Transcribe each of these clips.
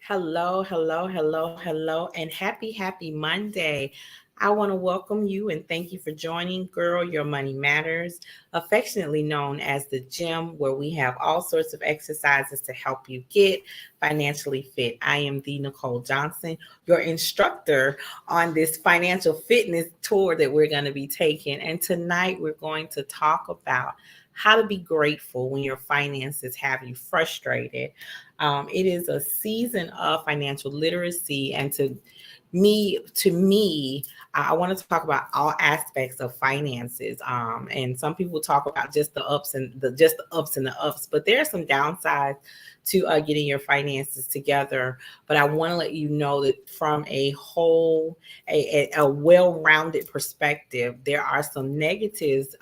Hello, hello, hello, hello, and happy Monday. I want to welcome you and thank you for joining Girl Your Money Matters, affectionately known as the gym, where we have all sorts of exercises to help you get financially fit. I am the Nicole Johnson, your instructor on this financial fitness tour that we're going to be taking. And tonight we're going to talk about how to be grateful when your finances have you frustrated. It is a season of financial literacy, and to me, I want to talk about all aspects of finances. And some people talk about just the ups and the ups, but there are some downsides to getting your finances together. But I want to let you know that from a well-rounded perspective, there are some negatives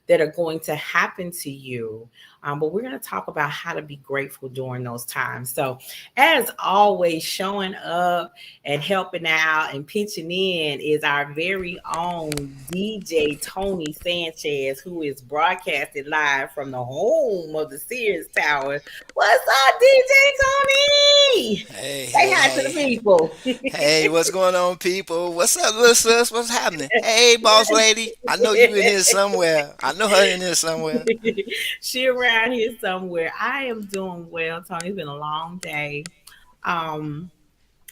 that are going to happen to you. But we're going to talk about how to be grateful during those times. So, as always, showing up and helping out and pitching in is our very own DJ Tony Sanchez, who is broadcasted live from the home of the Sears Tower. What's up, DJ Tony? Hey, Say hey, hi to the hey, people. hey, what's going on, people? What's up, little sis? What's happening? Hey, boss lady. I know you in here somewhere. I know her in here somewhere. She around here somewhere. I am doing well, Tony. It's been a long day. Um,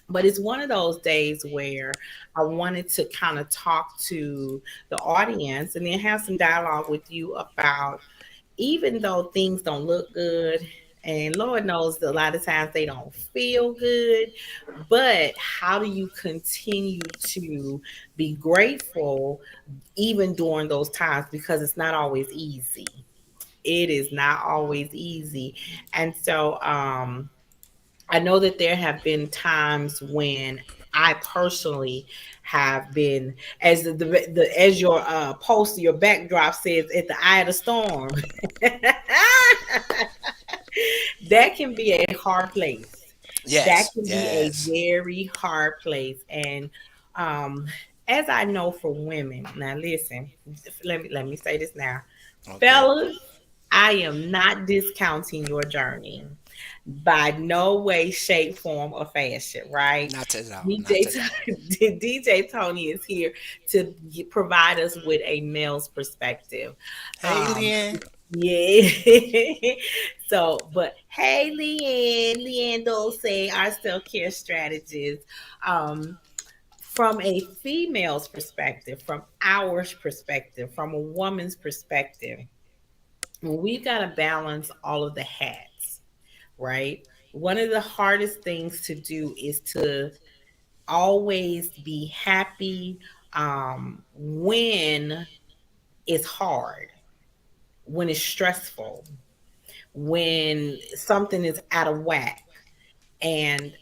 but it's one of those days where I wanted to kind of talk to the audience and then have some dialogue with you about, even though things don't look good, and Lord knows that a lot of times they don't feel good, but how do you continue to be grateful even during those times, because it's not always easy. It is not always easy. And so I know that there have been times when I personally have been, as as your post, your backdrop says, at the eye of the storm. That can be a hard place. That Yes, can be a yes. very hard place. And um, as I know for women, now listen, let me say this now, Okay. fellas, I am not discounting your journey by no way, shape, form, or fashion, right? Not at all. Not DJ, at all. DJ Tony is here to provide us with a male's perspective. Hey, Um, Leanne. yeah. So, but hey, Leanne Dulce, our self care strategist. Um, from a female's perspective, from our perspective, from a woman's perspective, we've got to balance all of the hats, right? One of the hardest things to do is to always be happy when it's hard, when it's stressful, when something is out of whack. And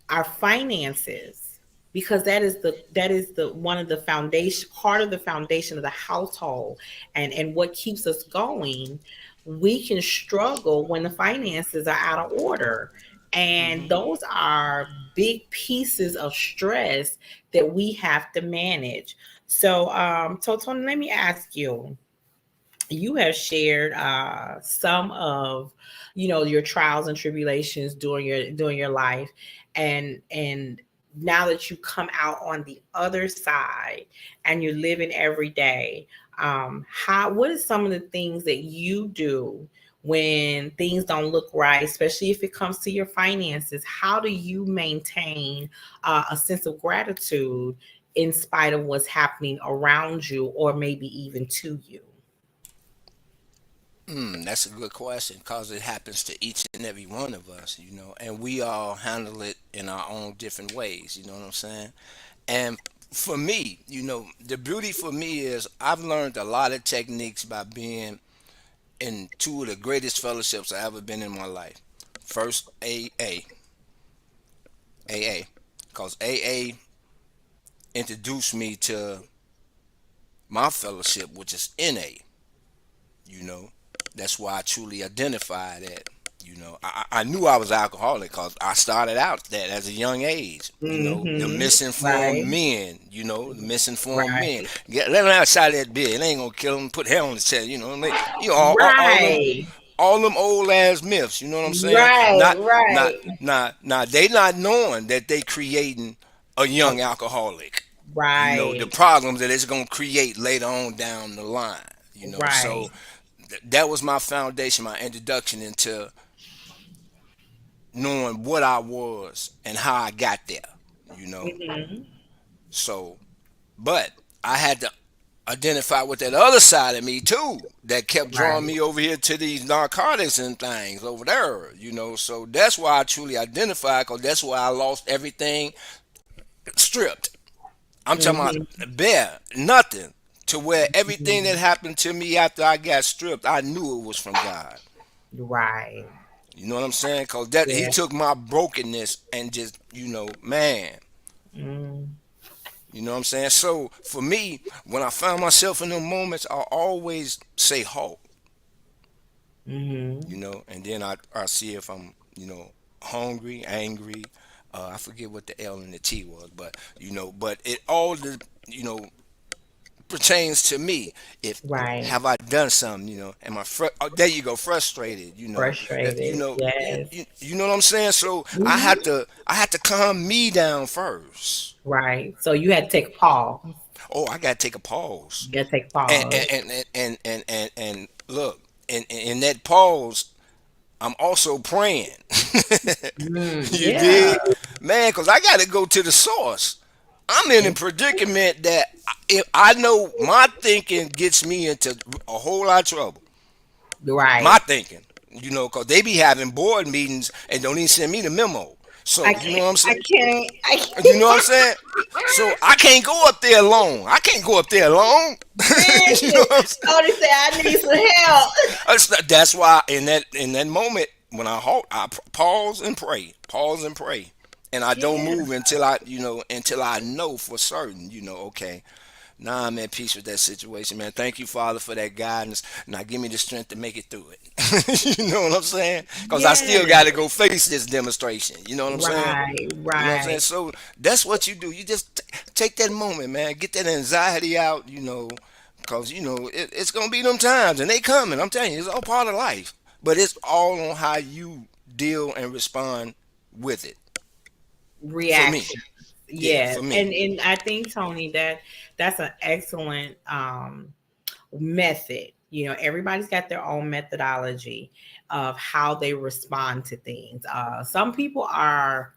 our finances, because that is the one of the foundation, part of the foundation of the household, and what keeps us going. We can struggle when the finances are out of order, and Hmm. those are big pieces of stress that we have to manage. So Tony, let me ask you, you have shared some of, your trials and tribulations during your life, and now that you come out on the other side and you're living every day, how what are some of the things that you do when things don't look right, especially if it comes to your finances? How do you maintain a sense of gratitude in spite of what's happening around you, or maybe even to you? That's a good question because it happens to each and every one of us, and we all handle it in our own different ways, you know what I'm saying? And for me, the beauty for me is I've learned a lot of techniques by being in two of the greatest fellowships I ever been in my life. First, AA, because AA introduced me to my fellowship, which is NA. You know, that's why I truly identify that. I knew I was alcoholic because I started out that as a young age. The Mm-hmm. misinformed Right. men. The misinformed men. Right. Let them outside that beer. It ain't gonna kill them. Put hair on the chest. All them, Right. all them old ass myths. You know what I'm saying? Right, right, They not knowing that they creating a oh, young alcoholic. You know the right, problems that it's gonna create later on down the line. You know, right. so that was my foundation, my introduction into knowing what I was and how I got there. You know, Hmm. so but I had to identify with that other side of me too that kept drawing Right. me over here to these narcotics and things over there, you know. So that's why I truly identify, because that's why I lost everything, stripped. I'm talking Hmm. about bare nothing, to where everything that happened to me after I got stripped, I knew it was from God. Right. You know what I'm saying? Because that he Yeah. took my brokenness and just, man. Mm-hmm. You know what I'm saying? So for me, when I found myself in them moments, I always say halt. Mm-hmm. And then I see if I'm, hungry, angry. I forget what the L and the T was, but but it all you know pertains to me. If Right. have I done something, am I there you go, frustrated, Frustrated. Yes. you know what I'm saying? So Hmm. I had to calm me down first. Right. So you had to take a pause. Oh, I gotta take a pause. You got to take a And pause. look, in that pause, I'm also praying. Mm, You yeah. dig, man? Because I got to go to the source. I'm in a predicament that if I know my thinking gets me into a whole lot of trouble. My Right. thinking, because they be having board meetings and don't even send me the memo. I So you know can't. what I'm I saying? can't. I You know what I'm can't. saying? So I can't go up there alone. I can't go up there alone. You know Listen. what I'm saying? Tony said I need some help. That's why in that moment when I halt, I pause and pray, and I don't Yeah. move until I know for certain. Okay, now I'm at peace with that situation, man. Thank you, Father, for that guidance. Now give me the strength to make it through it. You know what I'm saying? Because I still got to Yes. go face this demonstration. You know what I'm saying? Right. You know what I'm saying? Right. So that's what you do. You just take that moment, man. Get that anxiety out, because, it's going to be them times, and they coming. I'm telling you, it's all part of life. But it's all on how you deal and respond with it. For me. Reaction. Yeah, Yes. for me. And I think, Tony, that's an excellent method. Everybody's got their own methodology of how they respond to things. Some people are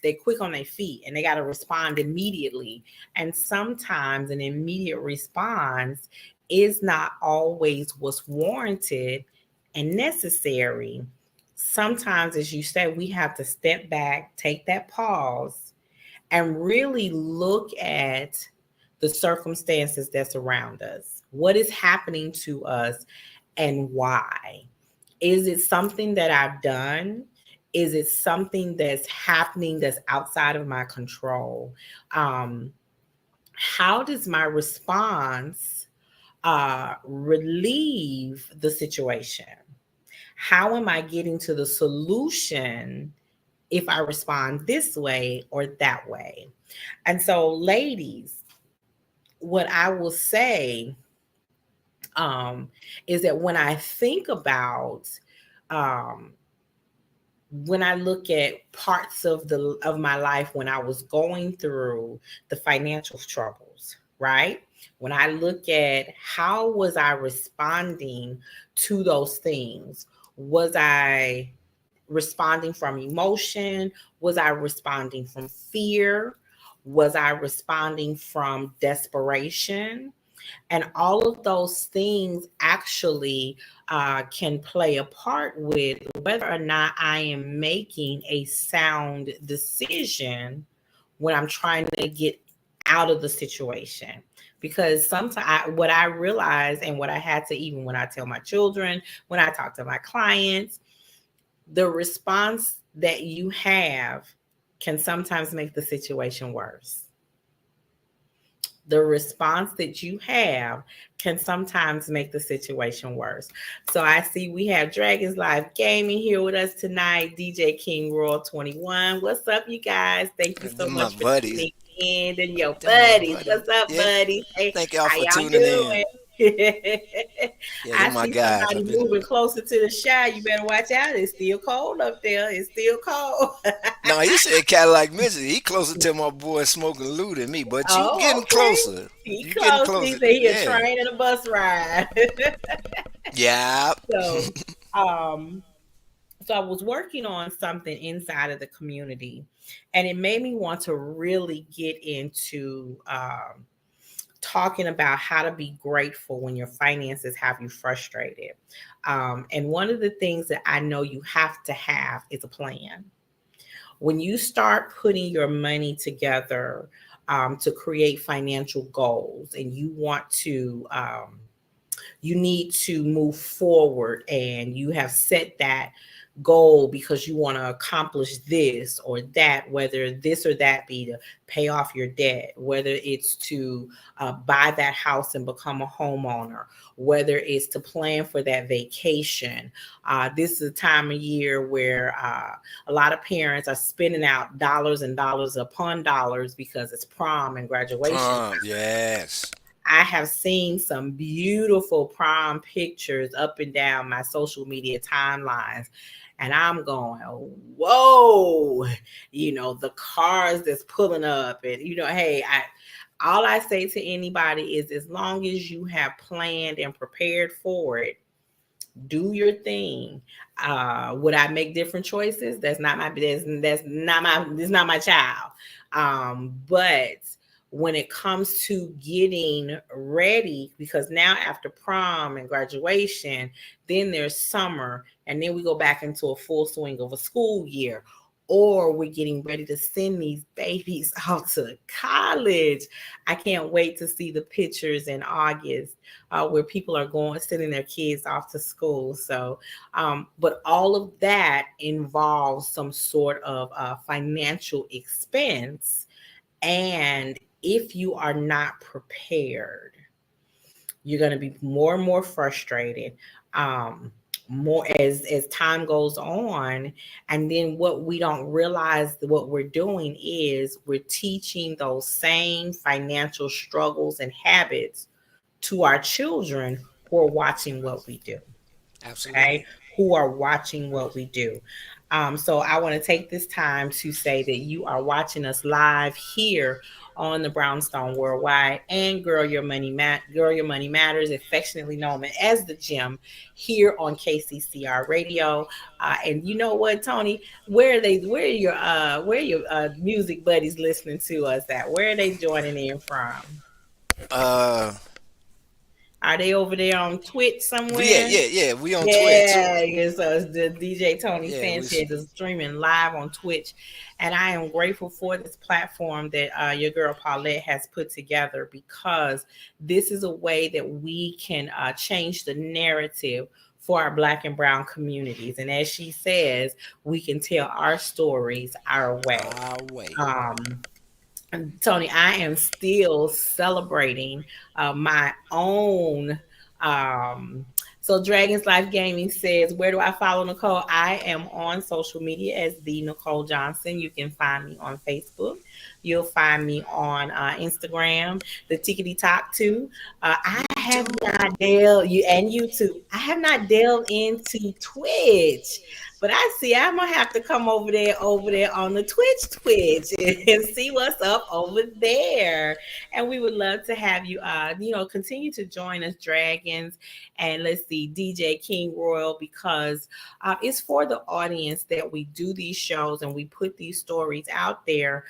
they quick on their feet and they got to respond immediately. And sometimes an immediate response is not always what's warranted and necessary. Sometimes, as you said, we have to step back, take that pause, and really look at the circumstances that's around us. What is happening to us and why? Is it something that I've done? Is it something that's happening that's outside of my control? Um, how does my response relieve the situation? How am I getting to the solution if I respond this way or that way? And so, ladies, what I will say um, is that when I think about um, when I look at parts of my life when I was going through the financial troubles, right? When I look at how was I responding to those things? Was I responding from emotion? Was I responding from fear? Was I responding from desperation? And all of those things actually can play a part with whether or not I am making a sound decision when I'm trying to get out of the situation. Because sometimes what I realize and what I had to, even when I tell my children, when I talk to my clients, the response that you have can sometimes make the situation worse. The response that you have can sometimes make the situation worse. So I see we have Dragons Live Gaming here with us tonight, DJ King Royal 21. What's up, you guys? Thank you so Them my much for buddies. tuning in. And your Them my buddies. buddies. What's up, Yeah. buddies? Hey, Thank y'all how for y'all tuning in. doing? Yeah, you're I my see guys. somebody I've been. moving closer to the shower. You better watch out. It's still cold up there. It's still cold. No, he said Cadillac Music. He closer to my boy Smoking Lou than me, but you Oh, getting okay. closer. He You getting close. He closer. said he a Yeah. train and a bus ride. Yeah. So, um, so I was working on something inside of the community, and it made me want to really get into talking about how to be grateful when your finances have you frustrated. And one of the things that I know you have to have is a plan. When you start putting your money together to create financial goals, and you need to move forward, and you have set that goal because you want to accomplish this or that, whether this or that be to pay off your debt, whether it's to buy that house and become a homeowner, whether it's to plan for that vacation. This is a time of year where a lot of parents are spending out dollars and dollars upon dollars because it's prom and graduation. Prom. Yes. I have seen some beautiful prom pictures up and down my social media timelines. And I'm going, whoa, the cars that's pulling up. And, hey, all I say to anybody is as long as you have planned and prepared for it, do your thing. Would I make different choices? That's not my child. But when it comes to getting ready, because now after prom and graduation, then there's summer, and then we go back into a full swing of a school year, or we're getting ready to send these babies out to college. I can't wait to see the pictures in August where people are going, sending their kids off to school. So, but all of that involves some sort of financial expense. And if you are not prepared, you're going to be more and more frustrated. More as time goes on, and then what we don't realize what we're doing is we're teaching those same financial struggles and habits to our children who are watching what we do. Okay, Absolutely. who are watching what we do. So I want to take this time to say that you are watching us live here on the Brownstone Worldwide and Girl Your Money Matters, affectionately known as the Gym, here on KCCR Radio. And you know what, Tony? Where are your music buddies listening to us at? Where are they joining in from? Uh, Are they over there on Twitch yeah, somewhere? yeah, yeah. We on Twitch. Yeah, so it's the DJ Tony Yeah, Sanchez is streaming live on Twitch, and I am grateful for this platform that your girl Paulette has put together, because this is a way that we can change the narrative for our Black and Brown communities, and as she says, we can tell our stories our way. our way. Um, Tony, I am still celebrating my own. Um, so, Dragon's Life Gaming says, where do I follow Nicole? I am on social media as the Nicole Johnson. You can find me on Facebook. You'll find me on Instagram, the Tickety Talk too. I have YouTube. not delved you and YouTube. I have not delved into Twitch, but I see I'm gonna have to come over there on the Twitch and see what's up over there. And we would love to have you continue to join us, Dragons, and let's see, DJ King Royal, because it's for the audience that we do these shows and we put these stories out there,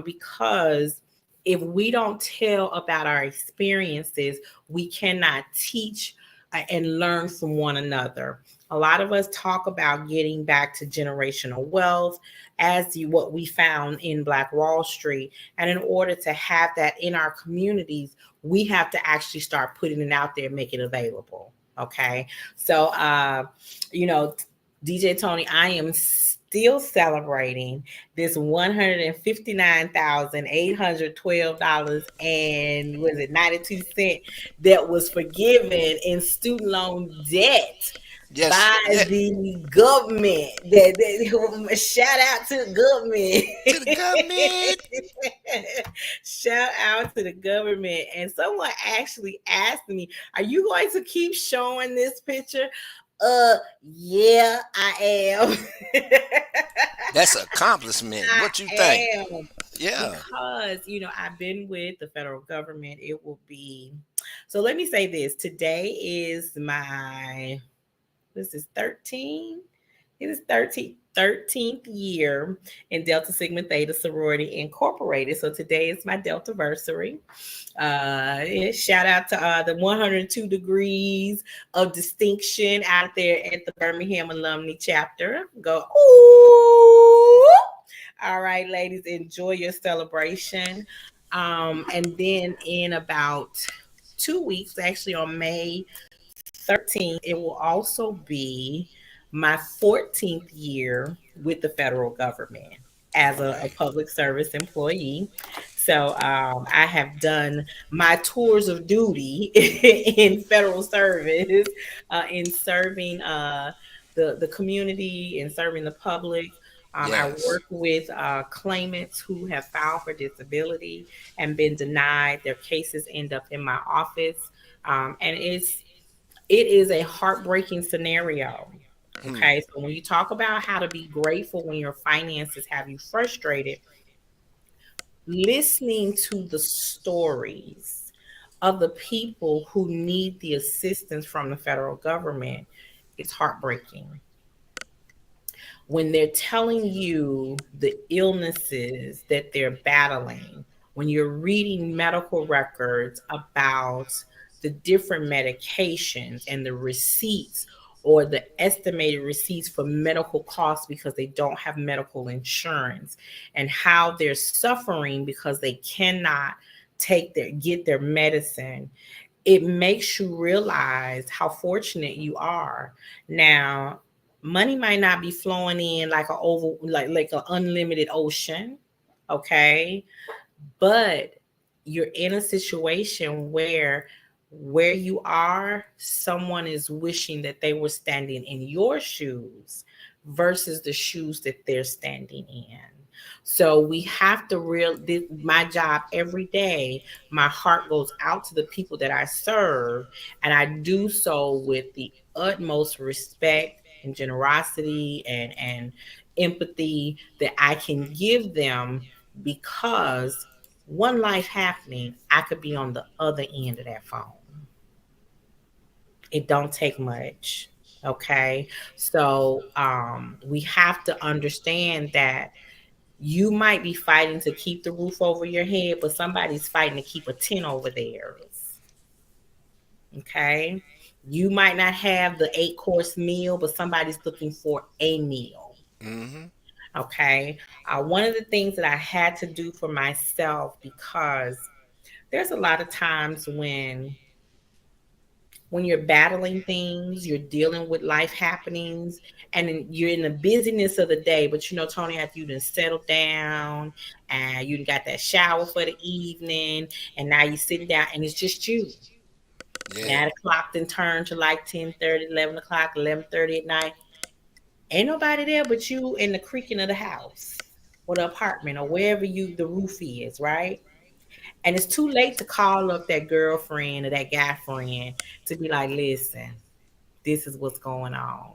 because if we don't tell about our experiences, we cannot teach and learn from one another. A lot of us talk about getting back to generational wealth as what we found in Black Wall Street. And in order to have that in our communities, we have to actually start putting it out there, make it available. Okay. So, you know, DJ Tony, I am still celebrating this $159,812 and was it 92 cent that was forgiven in student loan debt Yes, by yeah, the government. Shout out to the to the government. government. Shout out to the government. And someone actually asked me, "Are you going to keep showing this picture?" Yeah, I am. That's an accomplishment. I What you think? am, Yeah. because I've been with the federal government. It will be, so let me say this. Today is my, this is 13. It is 13th year in Delta Sigma Theta Sorority Incorporated. So today is my Delta versary. Yeah, shout out to the 102 degrees of distinction out there at the Birmingham Alumni Chapter. Go, ooh! All right, ladies, enjoy your celebration. And then in about 2 weeks, actually on May 13th, it will also be my 14th year with the federal government as All a right. public service employee. So I have done my tours of duty in federal service, in serving the community and serving the public. I Yes. work with claimants who have filed for disability and been denied. Their cases end up in my office, and it is a heartbreaking scenario. Hmm. Okay, so when you talk about how to be grateful when your finances have you frustrated, listening to the stories of the people who need the assistance from the federal government is heartbreaking. When they're telling you the illnesses that they're battling, when you're reading medical records about the different medications and the receipts or the estimated receipts for medical costs because they don't have medical insurance, and how they're suffering because they cannot get their medicine, it makes you realize how fortunate you are. Now, money might not be flowing in like a over like an unlimited ocean, okay? But you're in a situation where you are, someone is wishing that they were standing in your shoes versus the shoes that they're standing in. So we have to my job every day, my heart goes out to the people that I serve, and I do so with the utmost respect and generosity and empathy that I can give them, because one life happening, I could be on the other end of that phone. It don't take much. Okay. So we have to understand that you might be fighting to keep the roof over your head, but somebody's fighting to keep a tent over theirs. Okay. You might not have the 8 course meal, but somebody's looking for a meal. Mm-hmm. Okay. One of the things that I had to do for myself, because there's a lot of times when you're battling things, you're dealing with life happenings, and then you're in the busyness of the day. But Tony, after you done settled down and you done got that shower for the evening, and now you're sitting down and it's just you. Yeah. Now the clock then turned to like 10:30, 11 o'clock, 11:30 at night. Ain't nobody there but you and the creaking of the house or the apartment or wherever the roof is, right? And it's too late to call up that girlfriend or that guy friend to be like, listen, this is what's going on.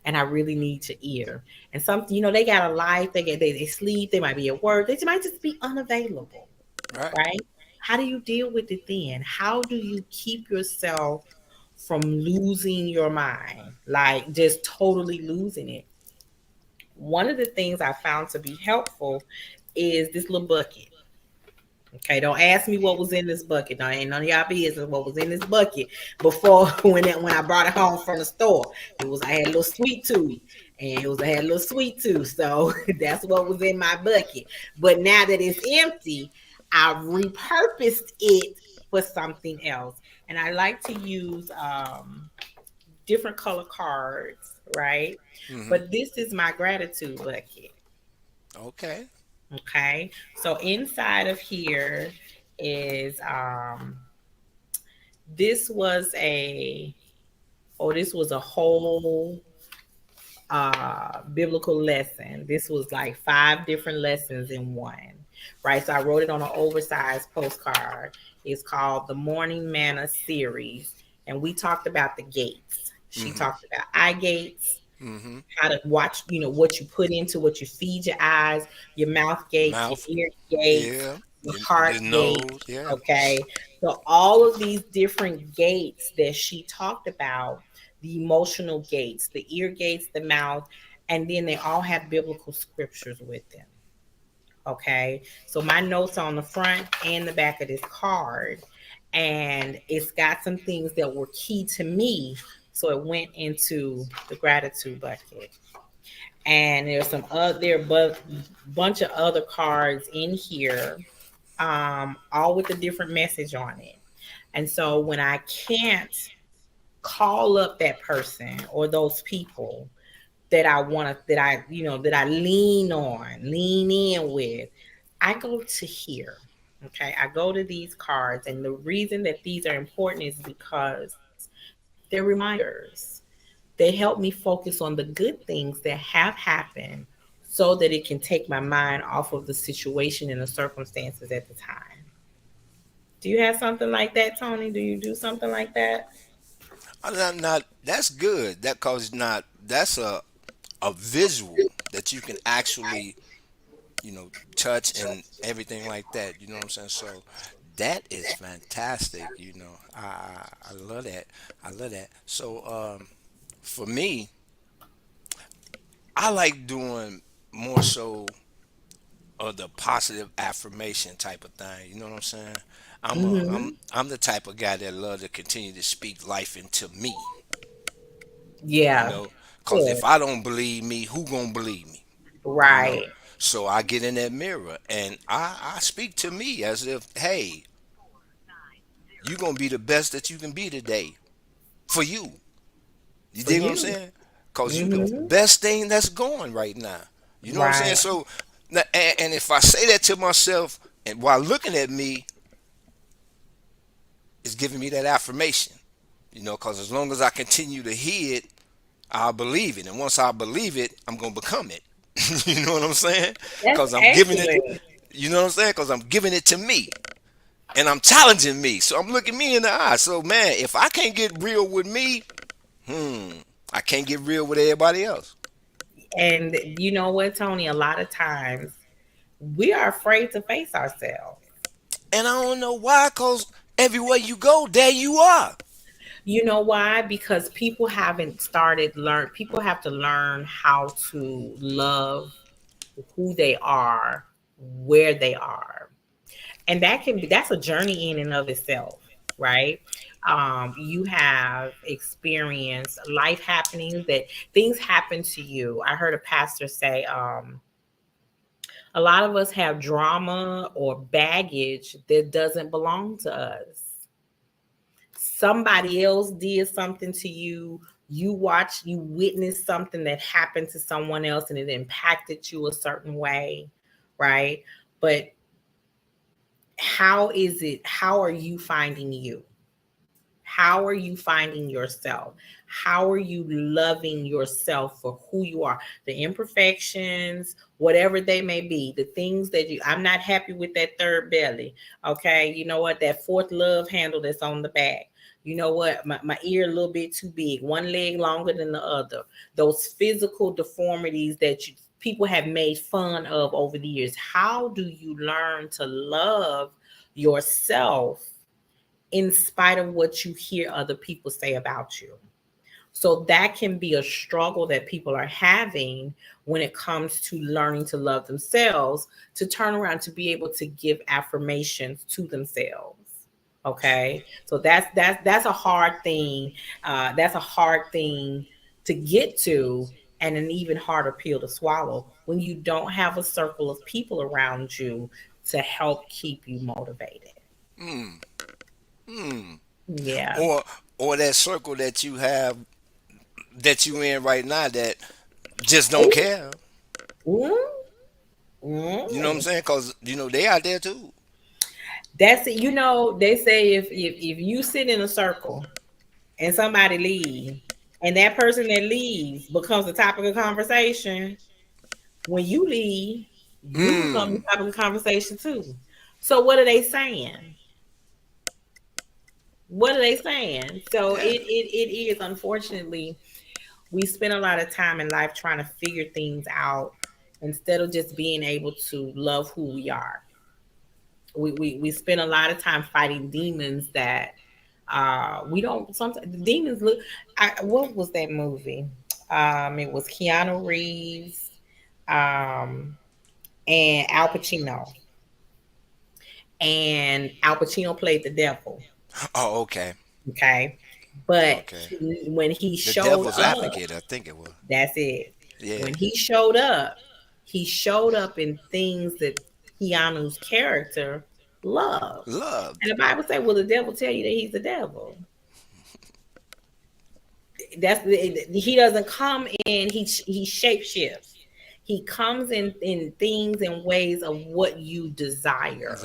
And I really need your ear. And something, they got a life, they sleep, they might be at work, they might just be unavailable, Right. right? How do you deal with it then? How do you keep yourself from losing your mind? Like just totally losing it. One of the things I found to be helpful is this little bucket. Okay, don't ask me what was in this bucket. Now, ain't none of y'all business what was in this bucket before when I brought it home from the store. I had a little sweet tooth, and I had a little sweet tooth, so that's what was in my bucket. But now that it's empty, I've repurposed it for something else, and I like to use different color cards, right? Mm-hmm. But this is my gratitude bucket. Okay. Okay, so inside of here is this was Oh, this was a whole biblical lesson. This was like five different lessons in one, right? So I wrote it on an oversized postcard. It's called the Morning Manna series, and we talked about the gates. She Mm-hmm. talked about eye gates, Mm-hmm. how to watch, what you put into, what you feed your eyes, your mouth gates, your Mouth. ear gates, Yeah. your Your heart gates. nose. Yeah. Okay. So all of these different gates that she talked about, the emotional gates, the ear gates, the mouth, and then they all have biblical scriptures with them. Okay. So my notes on the front and the back of this card, and it's got some things that were key to me. So it went into the gratitude bucket. And there's some other bunch of other cards in here, all with a different message on it. And so when I can't call up that person or those people that I want to, that I, that I lean on, lean in with, I go to here. Okay. I go to these cards. And the reason that these are important is because they're reminders. They help me focus on the good things that have happened so that it can take my mind off of the situation and the circumstances at the time. Do you have something like that, Tony? Do you do something like that? Not that's good. That cause not that's a visual that you can actually touch and everything like that. You know what I'm saying? So that is fantastic. I love that. I love that. So for me, I like doing more so of the positive affirmation type of thing. You know what I'm saying? I'm the type of guy that love to continue to speak life into me. You Yeah. know, cause Good. if I don't believe me, who gonna believe me? You know. Right. So I get in that mirror and I speak to me as if, hey, you gonna be the best that you can be today for you. You For dig what I'm you. saying? Cause you the Hmm. best thing that's going right now. You know what I'm saying? Right. So, and if I say that to myself, and while looking at me, it's giving me that affirmation. Cause as long as I continue to hear it, I'll believe it, and once I believe it, I'm gonna become it. You know what I'm saying? That's Cause I'm giving it. excellent. You know what I'm saying? Cause I'm giving it to me, and I'm challenging me. So I'm looking me in the eye. So man, if I can't get real with me, hmm, I can't get real with everybody else. And you know what, Tony? A lot of times we are afraid to face ourselves. And I don't know why, cause everywhere you go, there you are. You know why? Because people haven't started learn. People have to learn how to love who they are, where they are, and that's a journey in and of itself, right? You have experienced life happenings, that things happen to you. I heard a pastor say, a lot of us have drama or baggage that doesn't belong to us. Somebody else did something to you. You witnessed something that happened to someone else and it impacted you a certain way, right? But how are you finding you? How are you finding yourself? How are you loving yourself for who you are? The imperfections, whatever they may be, the things that I'm not happy with that third belly. Okay. You know what? That fourth love handle that's on the back. You know what? My ear a little bit too big, one leg longer than the other. Those physical deformities that people have made fun of over the years. How do you learn to love yourself in spite of what you hear other people say about you? So that can be a struggle that people are having when it comes to learning to love themselves, to turn around to be able to give affirmations to themselves. Okay. So that's a hard thing. That's a hard thing to get to, and an even harder pill to swallow when you don't have a circle of people around you to help keep you motivated. Hmm. Hmm. Yeah. Or that circle that you have that you in right now that just don't Ooh. care. Mm, You know what I'm mm. saying? Cause they out there too. That's it. They say if you sit in a circle and somebody leave, And that person that leaves becomes the topic of conversation. When you leave, you become the Mm. topic of conversation too. So what are they saying? What are they saying? So Yeah. it is, unfortunately, we spend a lot of time in life trying to figure things out instead of just being able to love who we are. We spend a lot of time fighting demons that we don't sometimes. The demons look. What was that movie? It was Keanu Reeves, um and Al Pacino, and Al Pacino played the devil. Oh, okay. Okay, but Okay. when he The showed Devil's up, Advocate, I think it was. that's it. Yeah. When he showed up in things that Keanu's character loved. And Loved. the Bible says, "Will the devil tell you that he's the devil?" He doesn't come in. He shapeshifts. He comes in things and ways of what you desire,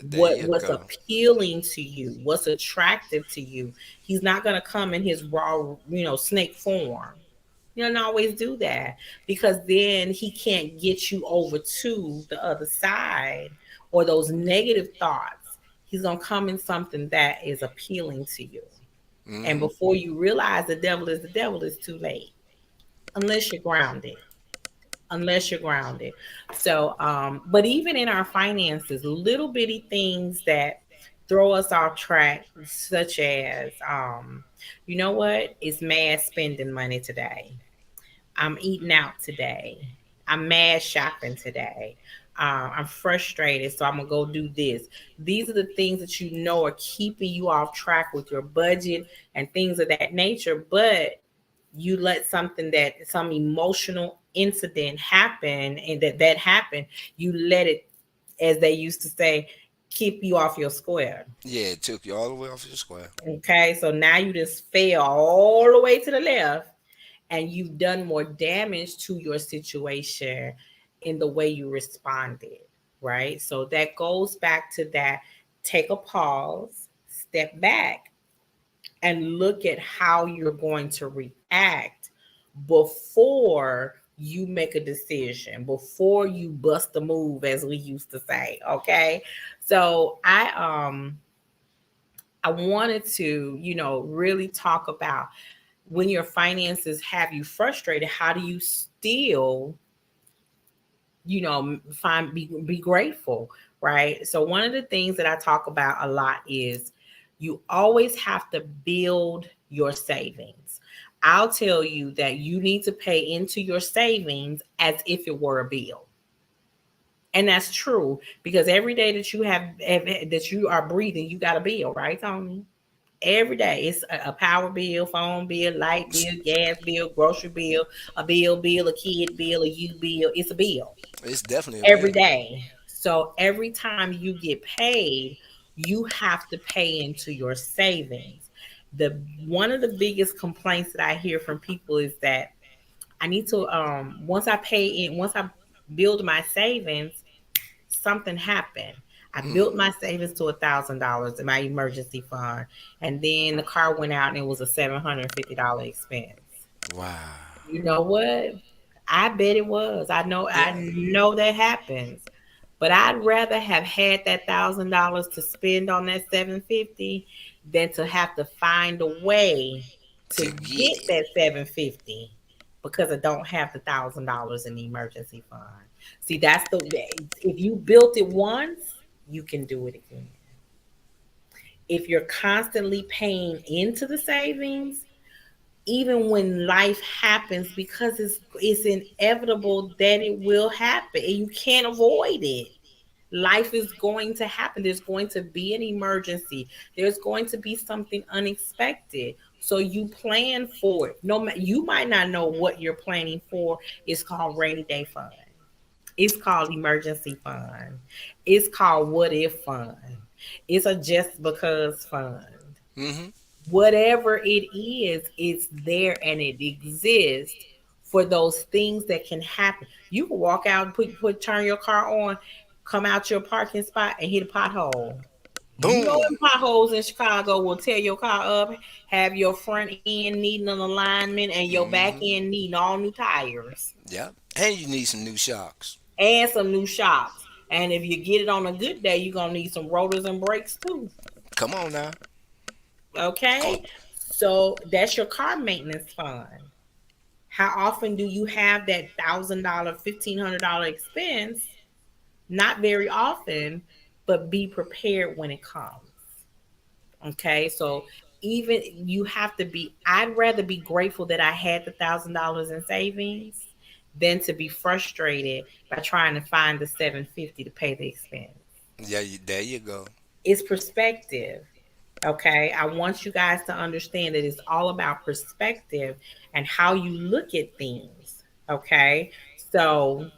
There you what's go. appealing to you, what's attractive to you. He's not going to come in his raw, snake form. He doesn't always do that, because then he can't get you over to the other side or those negative thoughts. He's going to come in something that is appealing to you. And Hmm. before you realize the devil, it's too late. Unless you're grounded. Unless you're grounded. So, but even in our finances, little bitty things that throw us off track, such as, you know what? It's mad spending money today. I'm eating out today. I'm mad shopping today. I'm frustrated, so I'm gonna go do this. These are the things that you know are keeping you off track with your budget and things of that nature. But you let some emotional incident happen, and that happened. You let it, as they used to say, keep you off your square. Yeah, it took you all the way off your square. Okay, so now you just fell all the way to the left, and you've done more damage to your situation in the way you responded, right? So that goes back to that: take a pause, step back, and look at how you're going to react before you make a decision, before you bust a move, as we used to say. Okay. So I wanted to, really talk about, when your finances have you frustrated, how do you still, find be grateful, right? So one of the things that I talk about a lot is, you always have to build your savings. I'll tell you that you need to pay into your savings as if it were a bill. And that's true, because every day that that you are breathing, you got a bill, right, Tony? Every day it's a power bill, phone bill, light bill, gas bill, grocery bill, a kid bill, a you bill. It's a bill It's definitely a every bill. day. So every time you get paid, you have to pay into your savings. The One of the biggest complaints that I hear from people is that I need to, once I build my savings, something happened. I built my savings to $1,000 in my emergency fund, and then the car went out and it was a $750 expense. Wow. You know what? I bet it was. I Yeah. know that happens. But I'd rather have had that $1,000 to spend on that 750 than to have to find a way to To get get it. that 750 because I don't have the $1,000 in the emergency fund. See, that's the if you built it once, you can do it again. If you're constantly paying into the savings, even when life happens, because it's inevitable that it will happen and you can't avoid it. Life is going to happen. There's going to be an emergency. There's going to be something unexpected. So you plan for it. You might not know what you're planning for. It's called rainy day fund. It's called emergency fund. It's called what if fund. It's a just because fund. Hmm. Whatever it is, it's there and it exists for those things that can happen. You can walk out and turn your car on, come out your parking spot and hit a pothole. You know Boom. them potholes in Chicago will tear your car up, have your front end needing an alignment, and your back Hmm. end needing all new tires Yep. And you need some new shocks. and some new shocks. And if you get it on a good day, you're gonna need some rotors and brakes too. Come on now. Okay, so that's your car maintenance fund. How often do you have that $1,000, $1,500 expense? Not very often, but be prepared when it comes. Okay, so even you have to be, I'd rather be grateful that I had the $1,000 in savings than to be frustrated by trying to find the 750 to pay the expense. Yeah, there you go. It's perspective. Okay, I want you guys to understand that it's all about perspective and how you look at things. Okay, so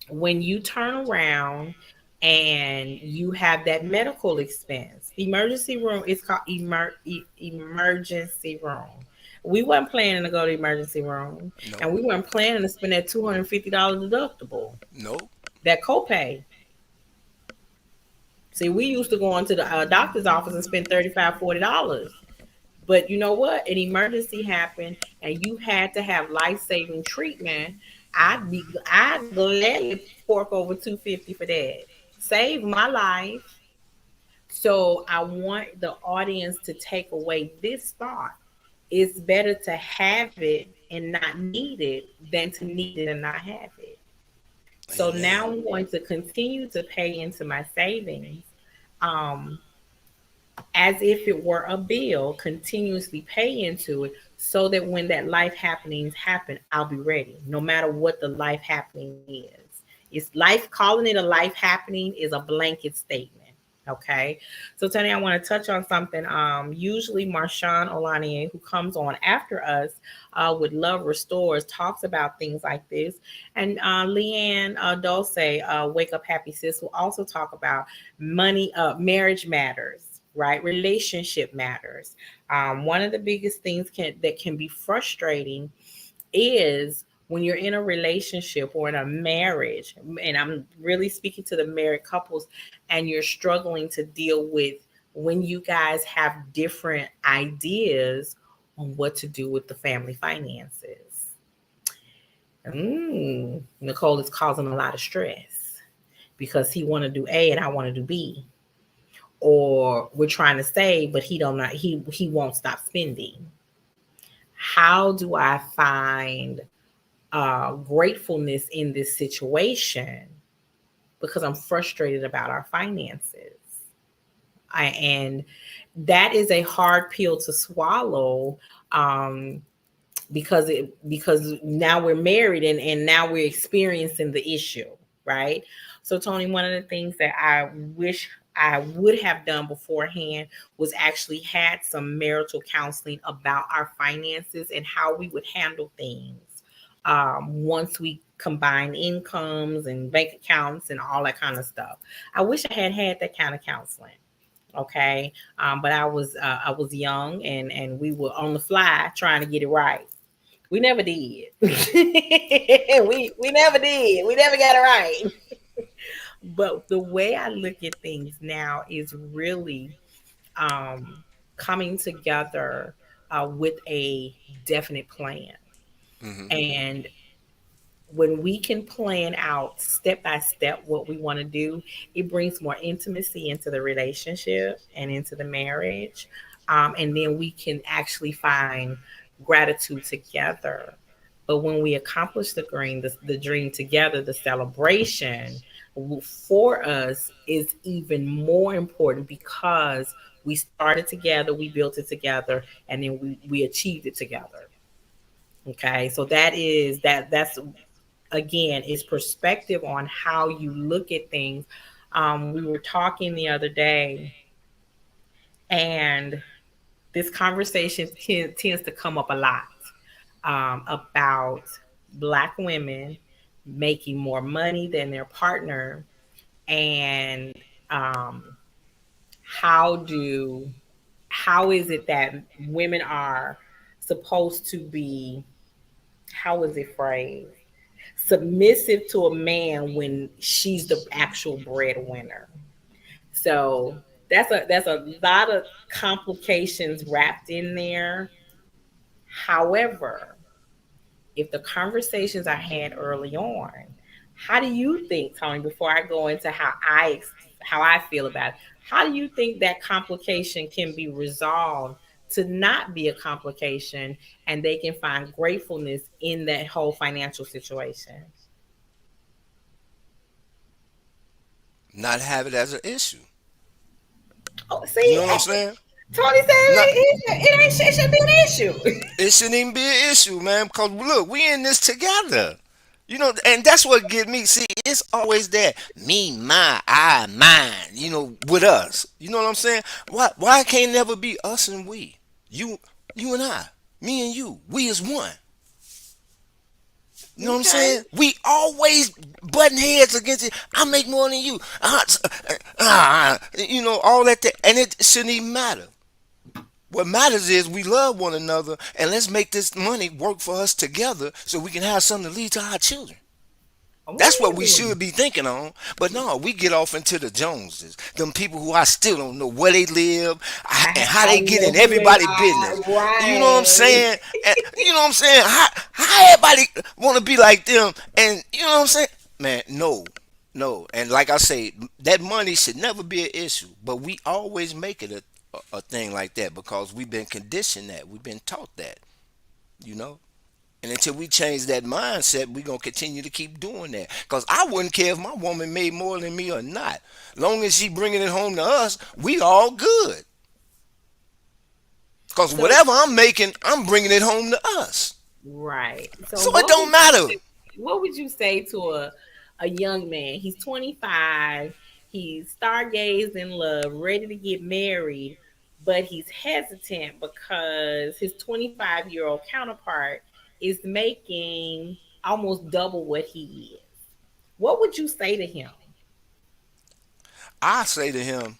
when you turn around and you have that medical expense, emergency room is called emergency room. We weren't planning to go to the emergency room, Nope. and we weren't planning to spend that $250 deductible, Nope. that copay. See, we used to go into the doctor's office and spend $35, $40. But you know what? An emergency happened and you had to have life saving treatment. I'd gladly fork over 250 for that. Save my life. So I want the audience to take away this thought. It's better to have it and not need it than to need it and not have it. So Amen. now I'm going to continue to pay into my savings. Um, as if it were a bill, continuously pay into it so that when that life happenings happen, I'll be ready, no matter what the life happening is. It's life, calling it a life happening is a blanket statement. Okay. So Tony, I want to touch on something. Usually Marshawn Olanier, who comes on after us with Love Restores, talks about things like this. And Leanne Dulce, Wake Up Happy Sis, will also talk about money, marriage matters, right? Relationship matters. One of the biggest things that can be frustrating is when you're in a relationship or in a marriage, and I'm really speaking to the married couples, and you're struggling to deal with when you guys have different ideas on what to do with the family finances. Nicole is causing a lot of stress because he want to do A and I want to do B, or we're trying to save but he won't stop spending. How do I find gratefulness in this situation because I'm frustrated about our finances? And that is a hard pill to swallow, um, because now we're married and now we're experiencing the issue, right? So Tony, one of the things that I wish I would have done beforehand was actually had some marital counseling about our finances and how we would handle things once we combine incomes and bank accounts and all that kind of stuff. I wish I had had that kind of counseling. Okay, but I was young and we were on the fly trying to get it right. We never did. We never did. We never got it right. But the way I look at things now is really um, coming together with a definite plan. Hmm. And when we can plan out step by step what we want to do, it brings more intimacy into the relationship and into the marriage. And then we can actually find gratitude together. But when we accomplish the dream together, the celebration for us is even more important because we started together, we built it together, and then we achieved it together. Okay, so that's again is perspective on how you look at things. We were talking the other day, and this conversation tends to come up a lot about Black women making more money than their partner, and um, how do how is it that women are supposed to be, how is it phrased, submissive to a man when she's the actual breadwinner. So that's a lot of complications wrapped in there. However, if the conversations I had early on, how do you think, Tony, before I go into how I feel about it, how do you think that complication can be resolved to not be a complication and they can find gratefulness in that whole financial situation? Not have it as an issue. Oh, You see, know what I'm saying? Tony said Not it should be an issue. it shouldn't even be an issue, man. Because look, we in this together. You know, and that's what get me. See, it's always that me, my, I, mine. You know, with us. You know what I'm saying? Why can't it never be us and we? You, you and I, me and you. We is one. You know what I'm Okay. saying? We always button heads against it. I make more than you. You know, all that, and it shouldn't even matter. What matters is we love one another, and let's make this money work for us together so we can have something to lead to our children. That's what we Ooh, should be thinking on. But no, we get off into the Joneses. Them people who I still don't know where they live and how I they don't get know in who they everybody's business. are. You know what I'm Right. saying? And, you know what I'm saying? How everybody want to be like them? And you know what I'm saying? Man, no. No. And like I say, that money should never be an issue. But we always make it a thing like that because we've been conditioned that. We've been taught that, you know? And until we change that mindset, we're gonna continue to keep doing that. Cause I wouldn't care if my woman made more than me or not. Long as she bringing it home to us, we all good. Cause So whatever I'm making, I'm bringing it home to us. right. So So it don't matter. what would you say to a young man? He's 25, he's stargazed in love, ready to get married, but he's hesitant because his 25-year-old counterpart is making almost double what he is. What would you say to him? I say to him,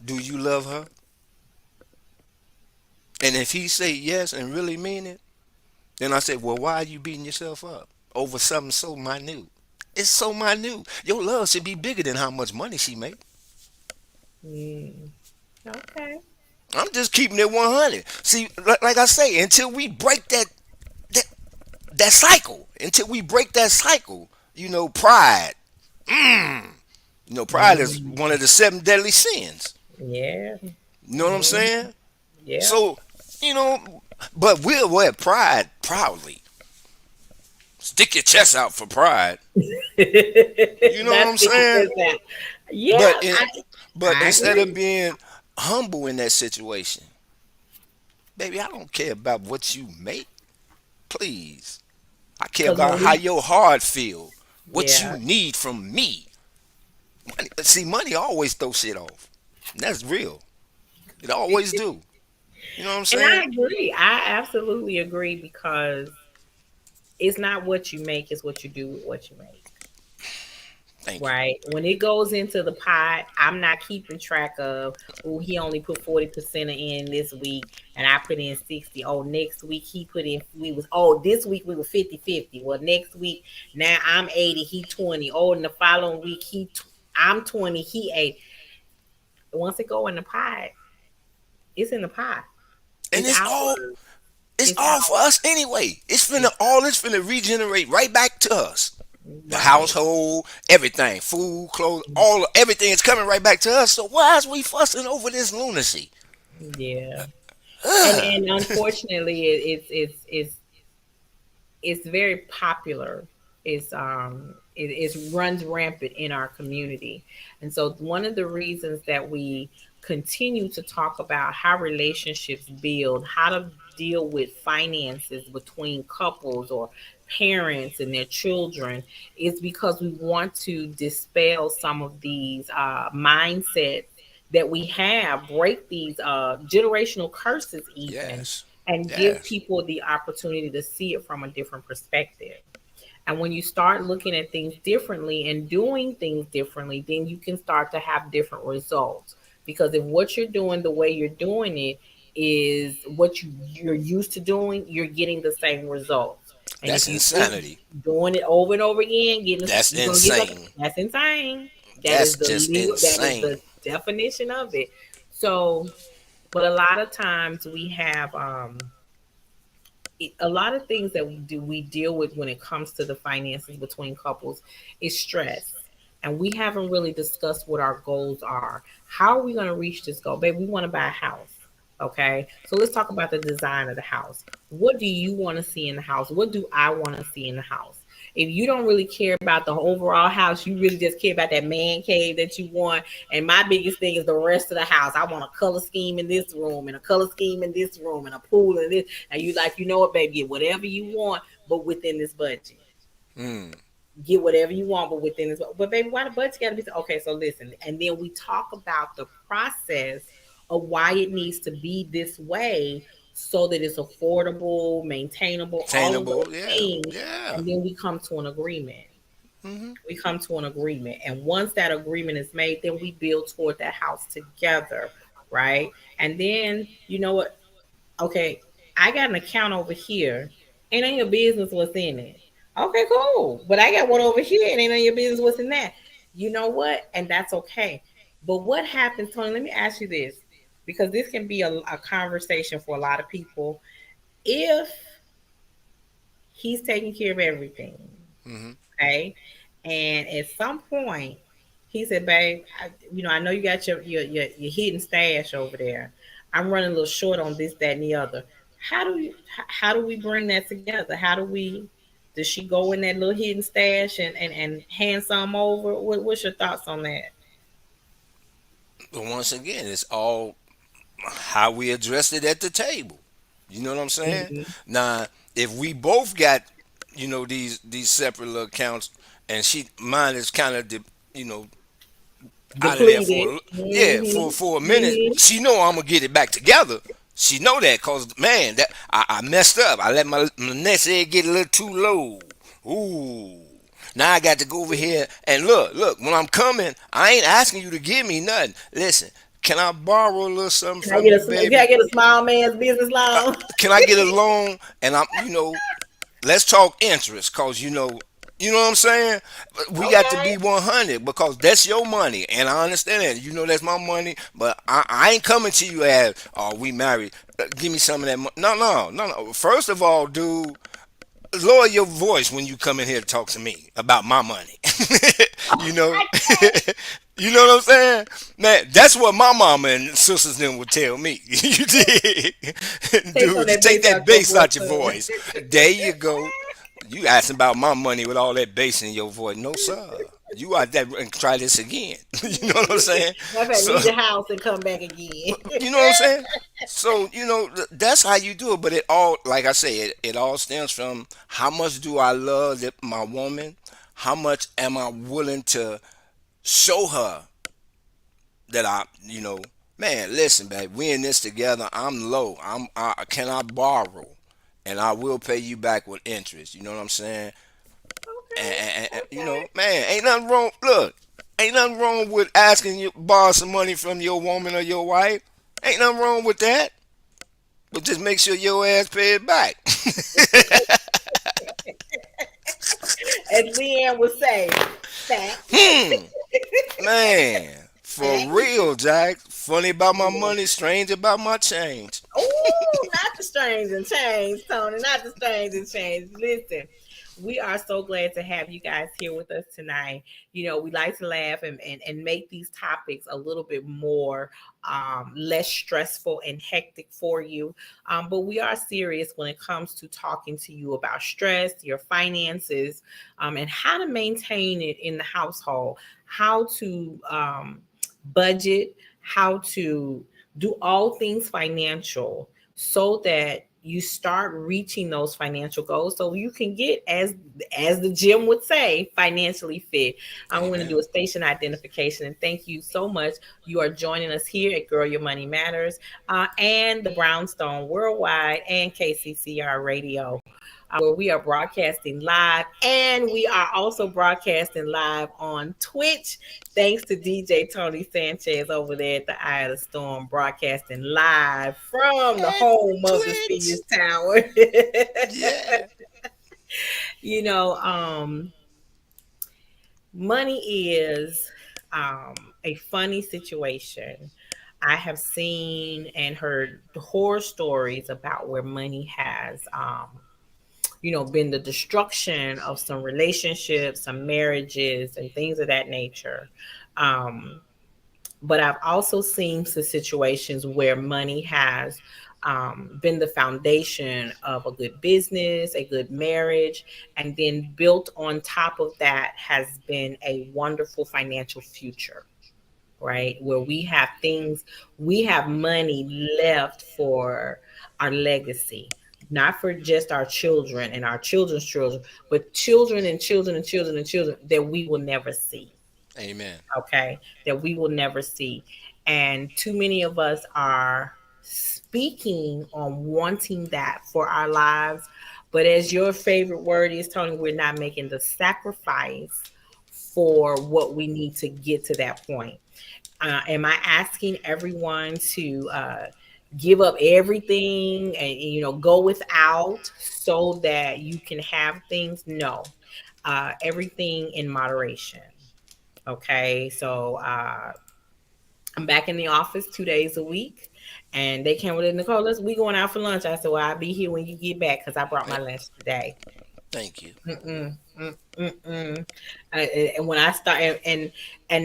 "Do you love her?" And if he say yes and really mean it, then I say, "Well, why are you beating yourself up over something so minute? It's so minute. Your love should be bigger than how much money she make." Mm, okay. I'm just keeping it 100. See, like I say, until we break that that cycle, until we break that cycle, you know, pride. Mm, you know, pride is Mm, one of the seven deadly sins. yeah. You know what I'm Mm, saying? yeah. So, you know, but we'll wear pride proudly. Stick your chest out for pride. You know what That's I'm saying? because that. Yeah, But in, but I instead of agree. being humble in that situation, baby, I don't care about what you make. Please, I care Because about when how we, your heart feel. What you yeah, need from me. Money, see, money always throw shit off. That's real. It always do. You know what I'm and I saying? agree. I absolutely agree because it's not what you make; it's what you do with what you make. Thank you. Right. When it goes into the pot, I'm not keeping track of, oh, he only put 40% in this week and I put in 60. Oh, next week he put in, this week we were 50-50. Well, next week, now I'm 80, he 20. Oh, and the following week, I'm 20, he 8. Once it go in the pot, it's in the pot. And It's ours. it's It's all for ours. us anyway. It's It's finna regenerate right back to us. The right. household, everything, food, clothes, everything is coming right back to us. So why is we fussing over this lunacy? Yeah. And Ugh. and unfortunately it's very popular. It runs rampant in our community, and so one of the reasons that we continue to talk about how relationships build, how to deal with finances between couples or parents and their children, is because we want to dispel some of these mindsets that we have, break these generational curses even, Yes. and give Yes. people the opportunity to see it from a different perspective. And when you start looking at things differently and doing things differently, then you can start to have different results. Because if what you're doing, the way you're doing it, is what you're used to doing, you're getting the same results. And if That's you keep insanity. doing it over and over again, That's you're gonna get insane. that's insane. That is That's the just legal. That is insane. the definition of it. So, but a lot of times we have a lot of things that we deal with when it comes to the finances between couples is stress. And we haven't really discussed what our goals are. How are we going to reach this goal? Babe, we want to buy a house. Okay. So let's talk about the design of the house. What do you want to see in the house? What do I want to see in the house? If you don't really care about the overall house, you really just care about that man cave that you want. And my biggest thing is the rest of the house. I want a color scheme in this room and a color scheme in this room and a pool in this. And you like, you know what, baby, get whatever you want, but within this budget. Mm. Get whatever you want, but within this. But baby, why the budget got to be okay? So listen, and then we talk about the process of why it needs to be this way, so that it's affordable, maintainable, all of Attainable, those yeah, things, yeah. and then we come to an agreement. Hmm. We come to an agreement, and once that agreement is made, then we build toward that house together, right? And then you know what? Okay, I got an account over here. Ain't none of your business what's in it. Okay, cool. But I got one over here and ain't none of your business what's in that. You know what? And that's okay. But what happens, Tony? Let me ask you this, because this can be a conversation for a lot of people. If he's taking care of everything, Hmm. okay, and at some point he said, "Babe, I know you got your hidden stash over there. I'm running a little short on this, that, and the other. How do we bring that together? How do we? Does she go in that little hidden stash and hand some over? What's your thoughts on that? But once again, it's all how we addressed it at the table. You know what I'm saying? Hmm. Now, if we both got, these separate little accounts, and mine is kind of, you know, out of there Depleted. yeah, Hmm. for a minute. Hmm. She know I'm gonna get it back together. She know that, cause man, that I messed up. I let my nest egg get a little too low. Ooh. Now I got to go over here and look. When I'm coming, I ain't asking you to give me nothing. Listen, can I borrow a little something from you, Can baby? I get a small man's business Uh, loan? can I get a loan? And let's talk interest, cause you know what I'm saying. We got to Okay. be 100 because that's your money, and I understand that. You know that's my money, but I ain't coming to you as, oh, we married. Give me some of that money. No, no, no, no. First of all, dude, lower your voice when you come in here to talk to me about my money. you know. Okay. You know what I'm saying? Man, that's what my mama and sisters then would tell me. You did. Take some of Dude, that take bass that out your bass voice, out your son. voice. There you go. You asking about my money with all that bass in your voice. No, sir. You out there and try this again. You know what I'm saying? Matter of fact, So, leave the house and come back again. you know what I'm saying? So, that's how you do it. But it all, like I say, it all stems from how much do I love my woman? How much am I willing to show her that man, listen, babe, we in this together. I'm low. Can I borrow? And I will pay you back with interest. You know what I'm saying? Okay. Okay. Man, ain't nothing wrong. Look, ain't nothing wrong with asking you borrow some money from your woman or your wife. Ain't nothing wrong with that. But just make sure your ass pay it back. As Leanne would say, facts. Hmm, man, for Facts. real, Jack. Funny about my money, strange about my change. Oh, not the strange and change, Tony. Not the strange and change. Listen, we are so glad to have you guys here with us tonight. We like to laugh and make these topics a little bit more less stressful and hectic for you. But we are serious when it comes to talking to you about stress, your finances, and how to maintain it in the household, how to budget, how to do all things financial so that you start reaching those financial goals so you can get, as the gym would say, financially fit. I'm going to do Amen. a station identification, and thank you so much. You are joining us here at Girl Your Money Matters, and the Brownstone Worldwide and KCCR Radio, where we are broadcasting live, and we are also broadcasting live on Twitch. Thanks to DJ Tony Sanchez over there at the Eye of the Storm, broadcasting live from the At home of the Twitch. Sears Tower. Yeah. you know, um, money is a funny situation. I have seen and heard horror stories about where money has, been the destruction of some relationships, some marriages, and things of that nature. Um, but I've also seen some situations where money has been the foundation of a good business, a good marriage, and then built on top of that has been a wonderful financial future, right? Where we have money left for our legacy, not for just our children and our children's children, but children and children and children and children that we will never see. Amen. Okay, that we will never see. And too many of us are speaking on wanting that for our lives. But as your favorite word is, Tony, we're not making the sacrifice for what we need to get to that point. Am I asking everyone to give up everything and go without so that you can have things? No, everything in moderation. Okay, so I'm back in the office 2 days a week, and they came with Nicole. We going out for lunch. I said, well, I'll be here when you get back because I brought my Hey, lunch today. thank you. Mm-mm, mm-mm. And when I start, and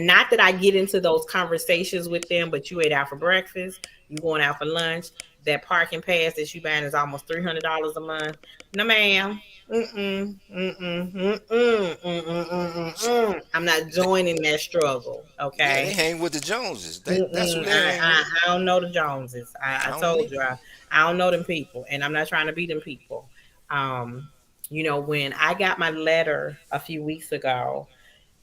not that I get into those conversations with them, but you ate out for breakfast, you going out for lunch. That parking pass that you buying is almost $300 a month. No, ma'am. Mm-mm, mm-mm, mm-mm, mm-mm, mm-mm, mm. I'm not joining that struggle. Yeah, they Okay. hang with the Joneses. That's who Mm-mm, they hang with. I don't know the Joneses. I I don't told you either. I don't know them people, and I'm not trying to be them people. Um, when I got my letter a few weeks ago,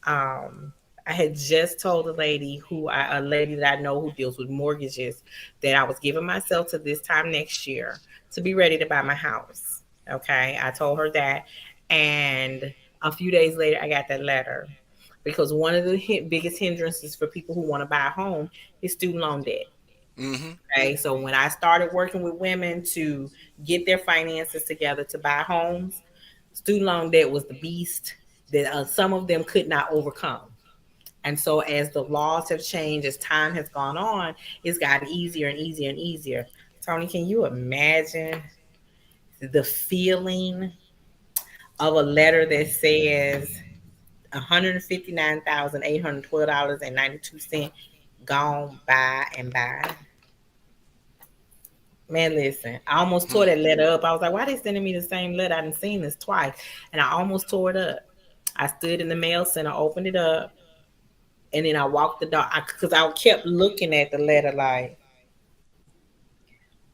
um, I had just told a lady that I know who deals with mortgages, that I was giving myself to this time next year to be ready to buy my house. Okay, I told her that, and a few days later, I got that letter because one of the biggest hindrances for people who want to buy a home is student loan debt. Mm-hmm. Okay, so when I started working with women to get their finances together to buy homes, student loan debt was the beast that some of them could not overcome. And so, as the laws have changed, as time has gone on, it's gotten easier and easier and easier. Tony, can you imagine the feeling of a letter that says $159,812.92 gone by and by? Man, listen, I almost tore that letter up. I was like, why are they sending me the same letter? I done seen this twice. And I almost tore it up. I stood in the mail center, opened it up, and then I walked the dog because I kept looking at the letter like,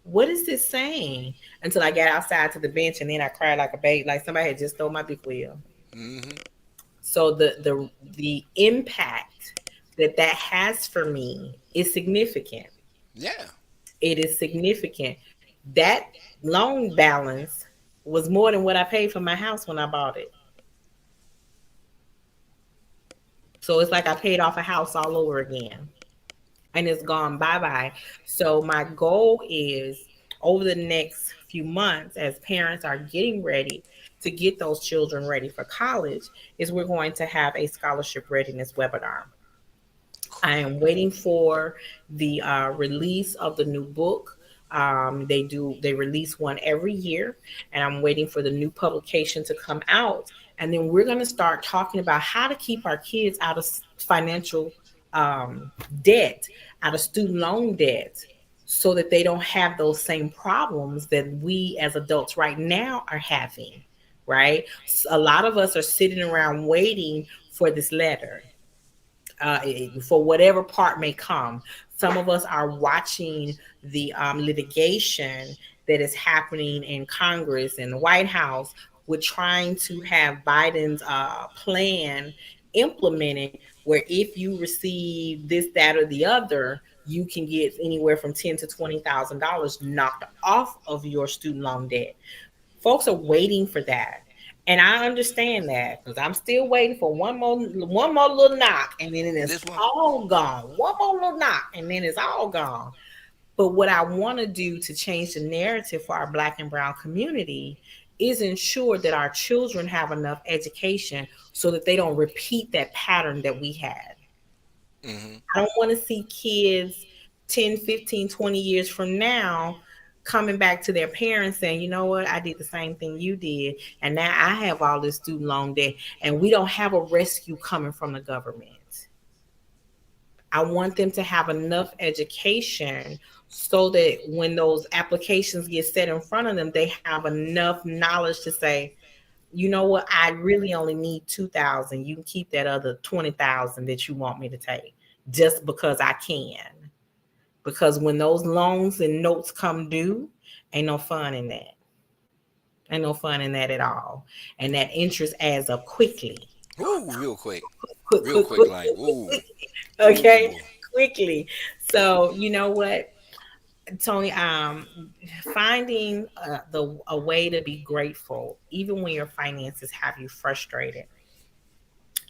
what is this saying? Until I got outside to the bench, and then I cried like a baby, like somebody had just stole my big wheel. Mm-hmm. So the impact that has for me is significant. Yeah. It is significant. That loan balance was more than what I paid for my house when I bought it. So it's like I paid off a house all over again, and it's gone bye bye. So my goal is over the next few months, as parents are getting ready to get those children ready for college, is we're going to have a scholarship readiness webinar. I am waiting for the release of the new book. They release one every year, and I'm waiting for the new publication to come out. And then we're going to start talking about how to keep our kids out of financial debt, out of student loan debt, so that they don't have those same problems that we as adults right now are having. Right? A lot of us are sitting around waiting for this letter, for whatever part may come. Some of us are watching the litigation that is happening in Congress and the White House with trying to have Biden's plan implemented, where if you receive this, that, or the other, you can get anywhere from $10,000 to $20,000 knocked off of your student loan debt. Folks are waiting for that. And I understand that because I'm still waiting for one more little knock, and then it's This one. all gone. One more little knock, and then it's all gone. But what I want to do to change the narrative for our Black and Brown community is ensure that our children have enough education so that they don't repeat that pattern that we had. Mm-hmm. I don't want to see kids 10, 15, 20 years from now coming back to their parents saying, you know what, I did the same thing you did. And now I have all this student loan debt, and we don't have a rescue coming from the government. I want them to have enough education so that when those applications get set in front of them, they have enough knowledge to say, you know what, I really only need 2,000. You can keep that other 20,000 that you want me to take just because I can. Because when those loans and notes come due, ain't no fun in that. Ain't no fun in that at all. And that interest adds up quickly. Ooh, real quick. Quick, Real quick, quick, quick, like, quick, quick, ooh. quick. Okay, Ooh. quickly. So you know what, Tony, finding the a way to be grateful, even when your finances have you frustrated.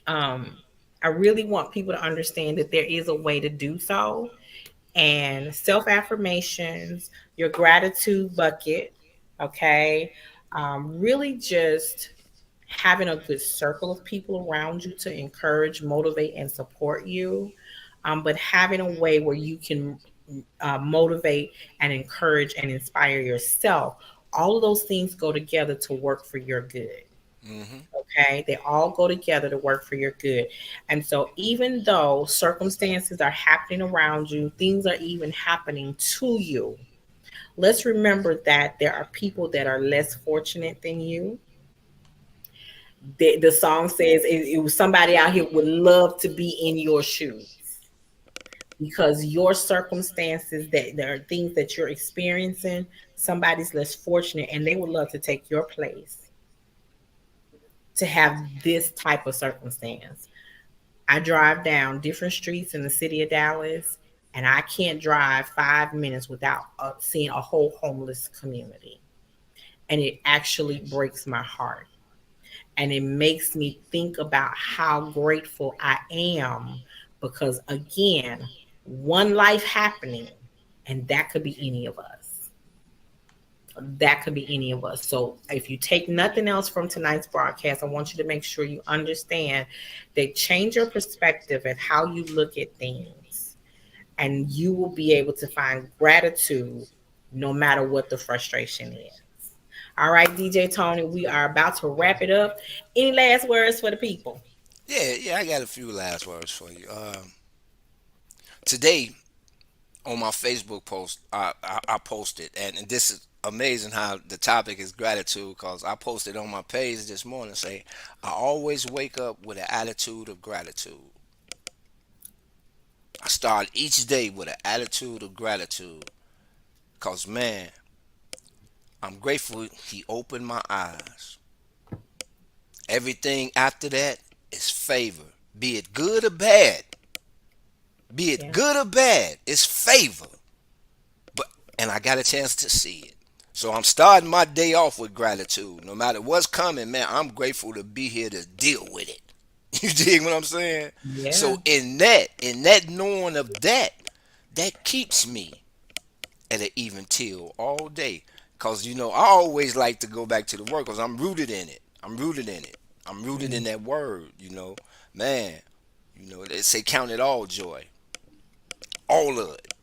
Um, I really want people to understand that there is a way to do so, and self affirmations, your gratitude bucket, okay? Really just having a good circle of people around you to encourage, motivate, and support you, but having a way where you can motivate and encourage and inspire yourself. All of those things go together to work for your good. Mm-hmm. Okay, they all go together to work for your good. And so, even though circumstances are happening around you, things are even happening to you, let's remember that there are people that are less fortunate than you. The song says it was somebody out here would love to be in your shoes, because your circumstances, that there are things that you're experiencing, somebody's less fortunate and they would love to take your place to have this type of circumstance. I drive down different streets in the city of Dallas, and I can't drive 5 minutes without seeing a whole homeless community. And it actually breaks my heart. And it makes me think about how grateful I am, because, again, one life happening, and that could be any of us. That could be any of us. So if you take nothing else from tonight's broadcast, I want you to make sure you understand that change your perspective and how you look at things, and you will be able to find gratitude no matter what the frustration is. All right, DJ Tony, we are about to wrap it up. Any last words for the people? Yeah, yeah, I got a few last words for you. Today on my Facebook post, I posted, and this is amazing how the topic is gratitude, because I posted on my page this morning say, I always wake up with an attitude of gratitude. I start each day with an attitude of gratitude, because man, I'm grateful he opened my eyes. Everything after that is favor, be it good or bad. Be it Yeah. good or bad, it's favor. But and I got a chance to see it. So I'm starting my day off with gratitude. No matter what's coming, man, I'm grateful to be here to deal with it. You dig what I'm saying? Yeah. So in that knowing of that, that keeps me at an even till all day. Cause I always like to go back to the word, cause I'm rooted in it. I'm rooted in it. I'm rooted in Mm. that word. Man, they say count it all joy. All of it.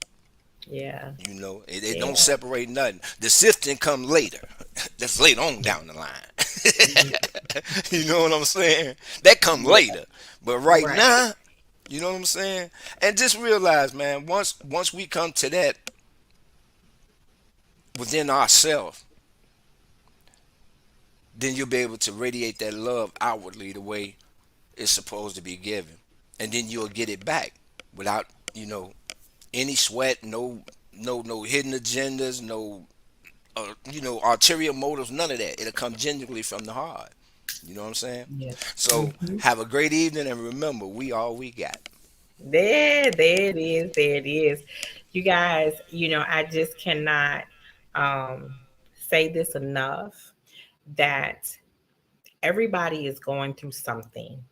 Yeah. It Yeah. don't separate nothing. The sifting come later. That's later on down the line. Yeah. You know what I'm saying? That come Yeah. later. But right Right. now, you know what I'm saying? And just realize, man, once we come to that within ourselves, then you'll be able to radiate that love outwardly the way it's supposed to be given. And then you'll get it back without, you know, any sweat, no hidden agendas, no ulterior motives, none of that. It'll come genuinely from the heart. You know what I'm saying? Yeah. So Hmm. have a great evening, and remember, we all we got. There it is. There it is. You guys, I just cannot um, say this enough, that everybody is going through something,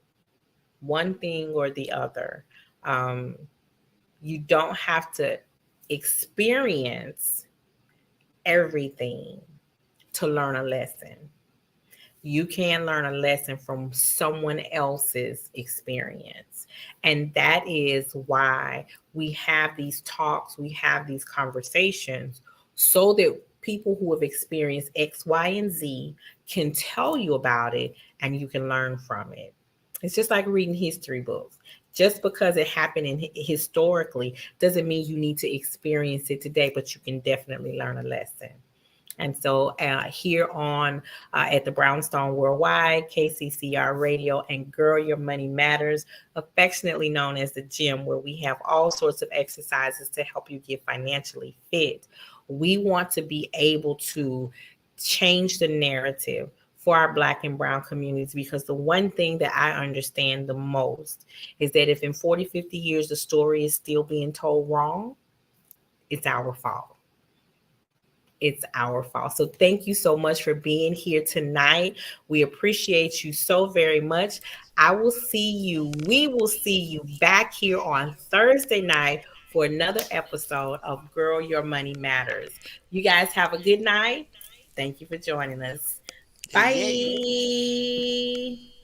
one thing or the other. Um, you don't have to experience everything to learn a lesson. you can learn a lesson from someone else's experience. And that is why we have these talks, we have these conversations, so that people who have experienced X, Y, and Z can tell you about it and you can learn from it. It's just like reading history books. Just because it happened historically doesn't mean you need to experience it today, but you can definitely learn a lesson. And so here on at the Brownstone Worldwide, KCCR Radio, and Girl Your Money Matters, affectionately known as the gym, where we have all sorts of exercises to help you get financially fit. We want to be able to change the narrative for our Black and Brown communities, because the one thing that I understand the most is that if in 40, 50 years the story is still being told wrong, it's our fault. It's our fault. So thank you so much for being here tonight. We appreciate you so very much. We will see you back here on Thursday night for another episode of Girl Your Money Matters. You guys have a good night. Thank you for joining us. Yay. Bye.